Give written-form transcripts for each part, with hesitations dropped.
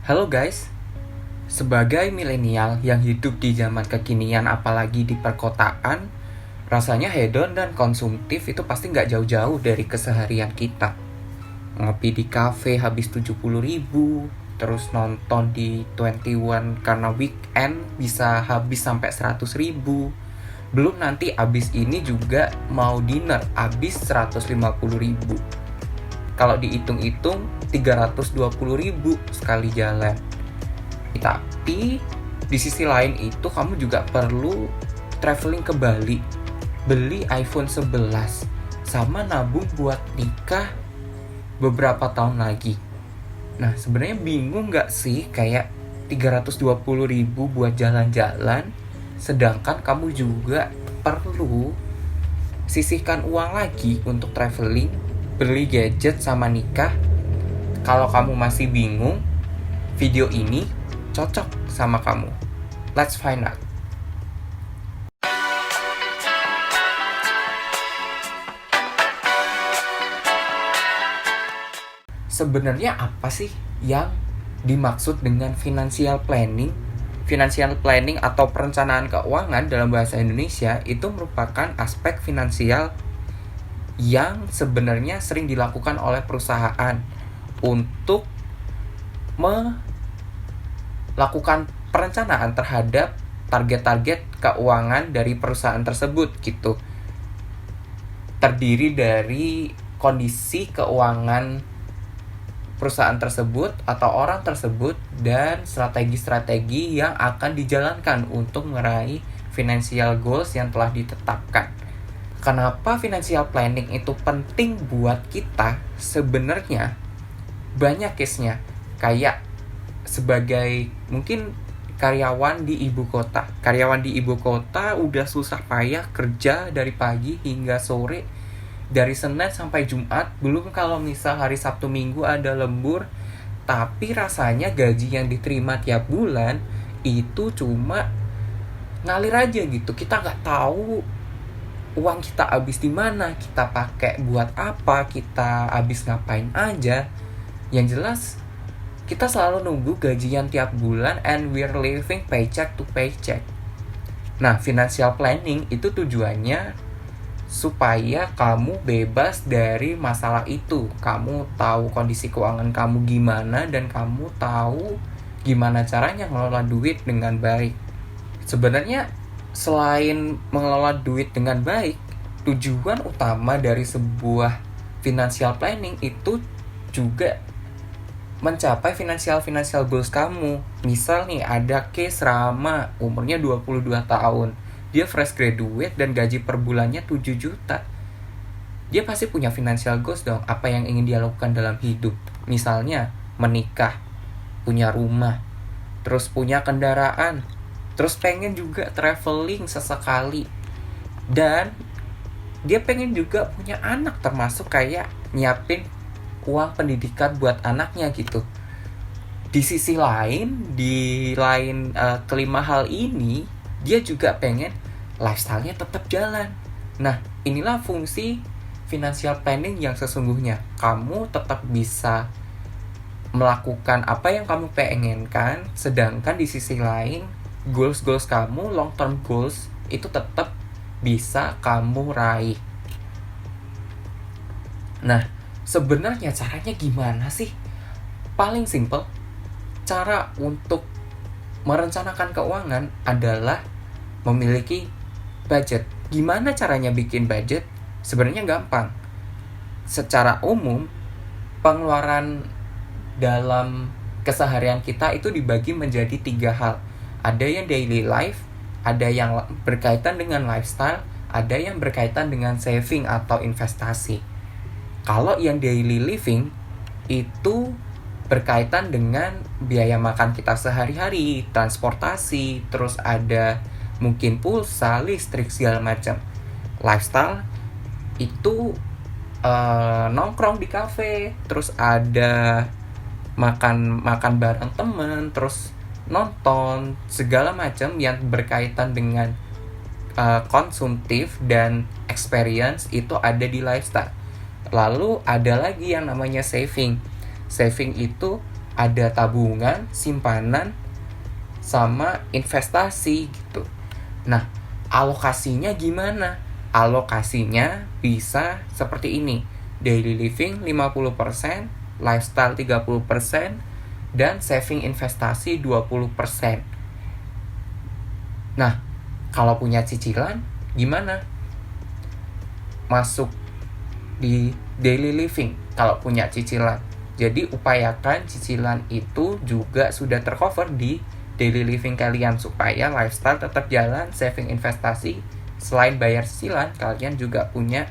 Halo guys, sebagai milenial yang hidup di zaman kekinian apalagi di perkotaan, rasanya hedon dan konsumtif itu pasti nggak jauh-jauh dari keseharian kita. Ngopi di kafe habis 70.000, terus nonton di 21 karena weekend bisa habis sampai 100.000. Belum nanti abis ini juga mau dinner habis 150.000. Kalau dihitung-hitung 320.000 sekali jalan. Tapi di sisi lain itu kamu juga perlu traveling ke Bali, beli iPhone 11, sama nabung buat nikah beberapa tahun lagi. Nah sebenarnya bingung gak sih kayak 320.000 buat jalan-jalan, sedangkan kamu juga perlu sisihkan uang lagi untuk traveling, beli gadget sama nikah. Kalau kamu masih bingung, video ini cocok sama kamu. Let's find out. Sebenarnya apa sih yang dimaksud dengan financial planning? Financial planning atau perencanaan keuangan dalam bahasa Indonesia itu merupakan aspek finansial yang sebenarnya sering dilakukan oleh perusahaan untuk melakukan perencanaan terhadap target-target keuangan dari perusahaan tersebut gitu. Terdiri dari kondisi keuangan perusahaan tersebut atau orang tersebut dan strategi-strategi yang akan dijalankan untuk meraih financial goals yang telah ditetapkan. Kenapa financial planning itu penting buat kita? Sebenarnya banyak case-nya. Kayak sebagai mungkin karyawan di ibu kota. Karyawan di ibu kota udah susah payah kerja dari pagi hingga sore, dari Senin sampai Jumat, belum kalau misal hari Sabtu Minggu ada lembur, tapi rasanya gaji yang diterima tiap bulan itu cuma ngalir aja gitu. Kita nggak tahu uang kita habis di mana, kita pakai buat apa, kita habis ngapain aja. Yang jelas kita selalu nunggu gajian tiap bulan and we're living paycheck to paycheck. Nah, financial planning itu tujuannya supaya kamu bebas dari masalah itu. Kamu tahu kondisi keuangan kamu gimana dan kamu tahu gimana caranya mengelola duit dengan baik. Sebenarnya selain mengelola duit dengan baik, tujuan utama dari sebuah financial planning itu juga mencapai financial goals kamu. Misal nih ada case Rama, umurnya 22 tahun. Dia fresh graduate dan gaji per bulannya 7 juta. Dia pasti punya financial goals dong, apa yang ingin dia lakukan dalam hidup. Misalnya menikah, punya rumah, terus punya kendaraan, terus pengen juga traveling sesekali. Dan dia pengen juga punya anak, termasuk kayak nyiapin uang pendidikan buat anaknya gitu. Di sisi lain, kelima hal ini, dia juga pengen lifestyle-nya tetap jalan. Nah, inilah fungsi financial planning yang sesungguhnya. Kamu tetap bisa melakukan apa yang kamu pengenkan, sedangkan di sisi lain, goals kamu, long term goals, itu tetap bisa kamu raih. Nah, sebenarnya caranya gimana sih? Paling simple, cara untuk merencanakan keuangan adalah memiliki budget. Gimana caranya bikin budget? Sebenarnya gampang. Secara umum, pengeluaran dalam keseharian kita itu dibagi menjadi 3 hal. Ada yang daily life, ada yang berkaitan dengan lifestyle, ada yang berkaitan dengan saving atau investasi. Kalau yang daily living itu berkaitan dengan biaya makan kita sehari-hari, transportasi, terus ada mungkin pulsa, listrik, segala macam. Lifestyle itu nongkrong di kafe, terus ada makan bareng temen, terus nonton, segala macam yang berkaitan dengan konsumtif dan experience itu ada di lifestyle. Lalu ada lagi yang namanya saving. Saving itu Ada tabungan, simpanan, sama investasi gitu. Nah, alokasinya gimana? Alokasinya bisa seperti ini. Daily living 50%, lifestyle 30%, dan saving investasi 20%. Nah, kalau punya cicilan gimana? Masuk di daily living kalau punya cicilan. Jadi upayakan cicilan itu juga sudah tercover di daily living kalian supaya lifestyle tetap jalan, saving investasi. Selain bayar cicilan, kalian juga punya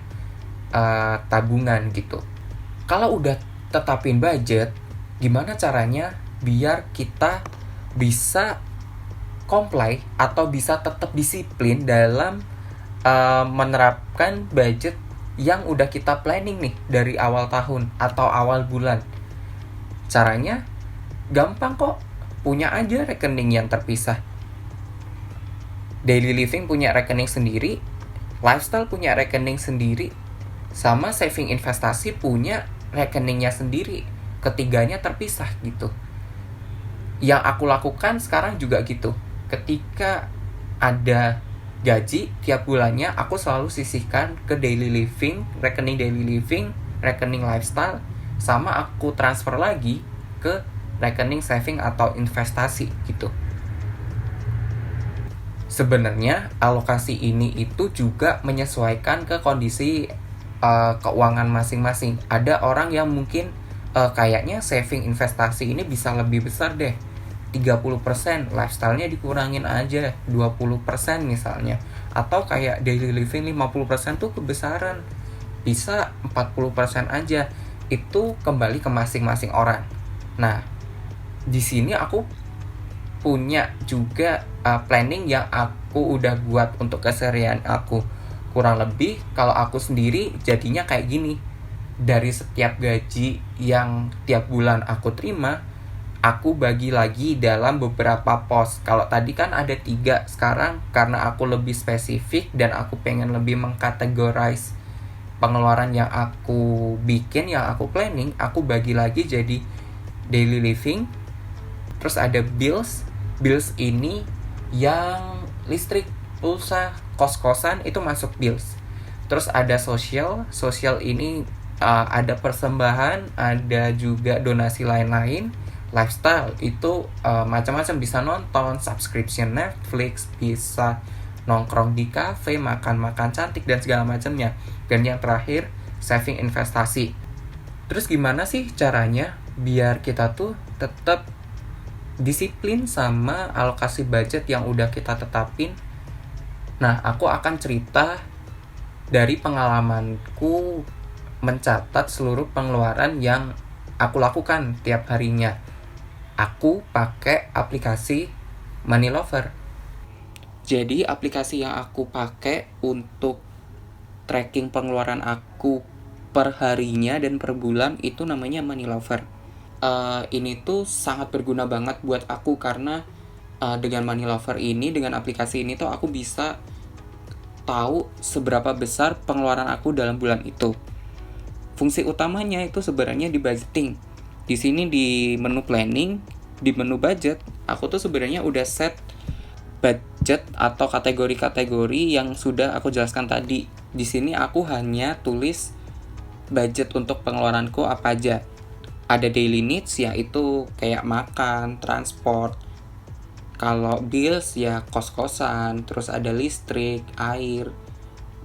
tabungan gitu. Kalau udah tetapin budget, gimana caranya biar kita bisa comply atau bisa tetap disiplin dalam menerapkan budget yang udah kita planning nih dari awal tahun atau awal bulan. Caranya gampang kok, punya aja rekening yang terpisah. Daily living punya rekening sendiri, lifestyle punya rekening sendiri, sama saving investasi punya rekeningnya sendiri. Ketiganya terpisah gitu. Yang aku lakukan sekarang juga gitu. Ketika ada gaji tiap bulannya, aku selalu sisihkan ke daily living, rekening daily living, rekening lifestyle, sama aku transfer lagi ke rekening saving atau investasi gitu. Sebenarnya alokasi ini itu juga menyesuaikan ke kondisi keuangan masing-masing. Ada orang yang mungkin kayaknya saving investasi ini bisa lebih besar deh, 30%, lifestyle-nya dikurangin aja 20% misalnya. Atau kayak daily living 50% tuh kebesaran, bisa 40% aja. Itu kembali ke masing-masing orang. Nah, di sini aku punya juga planning yang aku udah buat untuk keseharian aku. Kurang lebih kalau aku sendiri jadinya kayak gini. Dari setiap gaji yang tiap bulan aku terima, aku bagi lagi dalam beberapa pos. Kalau tadi kan ada 3, sekarang karena aku lebih spesifik dan aku pengen lebih mengkategorize pengeluaran yang aku bikin, yang aku planning, aku bagi lagi jadi daily living. Terus ada bills. Bills ini yang listrik, pulsa, kos-kosan itu masuk bills. Terus ada social. Social ini ada persembahan, ada juga donasi lain-lain. Lifestyle itu macam-macam, bisa nonton, subscription Netflix, bisa nongkrong di cafe, makan-makan cantik dan segala macamnya. Dan yang terakhir, saving investasi. Terus gimana sih caranya biar kita tuh tetap disiplin sama alokasi budget yang udah kita tetapin? Nah, aku akan cerita dari pengalamanku mencatat seluruh pengeluaran yang aku lakukan tiap harinya. Aku pakai aplikasi Money Lover. Jadi aplikasi yang aku pakai untuk tracking pengeluaran aku per harinya dan per bulan itu namanya Money Lover. Ini tuh sangat berguna banget buat aku karena dengan Money Lover ini, dengan aplikasi ini tuh aku bisa tahu seberapa besar pengeluaran aku dalam bulan itu. Fungsi utamanya itu sebenarnya di budgeting. Di sini di menu planning, di menu budget, aku tuh sebenarnya udah set budget atau kategori-kategori yang sudah aku jelaskan tadi. Di sini aku hanya tulis budget untuk pengeluaranku apa aja. Ada daily needs, yaitu kayak makan, transport. Kalau bills ya kos-kosan, terus ada listrik, air,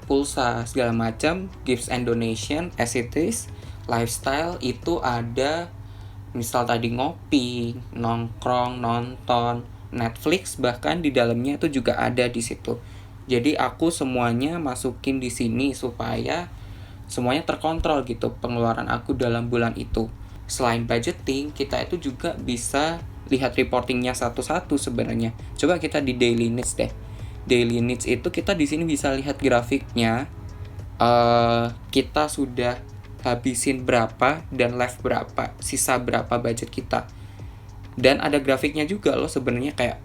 pulsa, segala macam. Gifts and donation as it is. Lifestyle itu ada misal tadi ngopi, nongkrong, nonton, Netflix, bahkan di dalamnya itu juga ada di situ. Jadi aku semuanya masukin di sini supaya semuanya terkontrol gitu pengeluaran aku dalam bulan itu. Selain budgeting, kita itu juga bisa lihat reportingnya satu-satu sebenarnya. Coba kita di daily needs deh. Daily needs itu kita di sini bisa lihat grafiknya. Kita sudah habisin berapa dan left berapa, sisa berapa budget kita. Dan ada grafiknya juga loh sebenarnya, kayak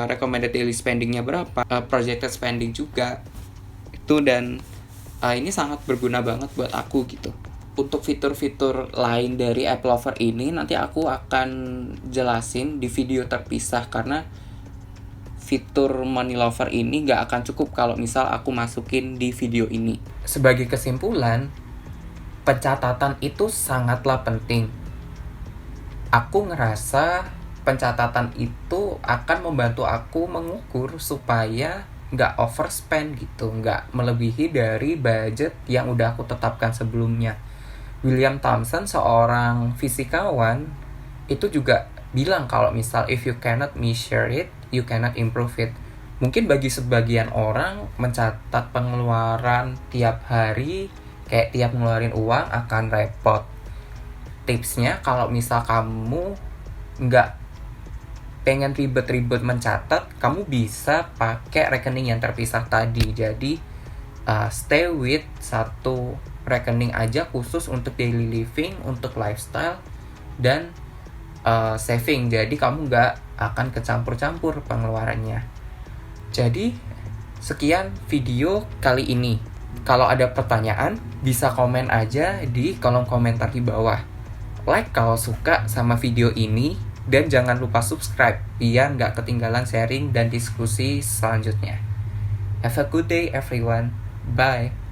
recommended daily spendingnya berapa, projected spending juga itu. Dan ini sangat berguna banget buat aku gitu. Untuk fitur-fitur lain dari App Lover ini nanti aku akan jelasin di video terpisah, karena fitur Money Lover ini gak akan cukup kalau misal aku masukin di video ini. Sebagai kesimpulan, pencatatan itu sangatlah penting. Aku ngerasa pencatatan itu akan membantu aku mengukur supaya nggak overspend gitu, nggak melebihi dari budget yang udah aku tetapkan sebelumnya. William Thomson, seorang fisikawan, itu juga bilang kalau misal if you cannot measure it, you cannot improve it. Mungkin bagi sebagian orang mencatat pengeluaran tiap hari, kayak tiap ngeluarin uang akan repot. Tipsnya kalau misal kamu nggak pengen ribet-ribet mencatat, kamu bisa pakai rekening yang terpisah tadi. Jadi stay with satu rekening aja khusus untuk daily living, untuk lifestyle, dan saving. Jadi kamu nggak akan kecampur-campur pengeluarannya. Jadi sekian video kali ini. Kalau ada pertanyaan, bisa komen aja di kolom komentar di bawah. Like kalau suka sama video ini, dan jangan lupa subscribe biar nggak ketinggalan sharing dan diskusi selanjutnya. Have a good day everyone. Bye.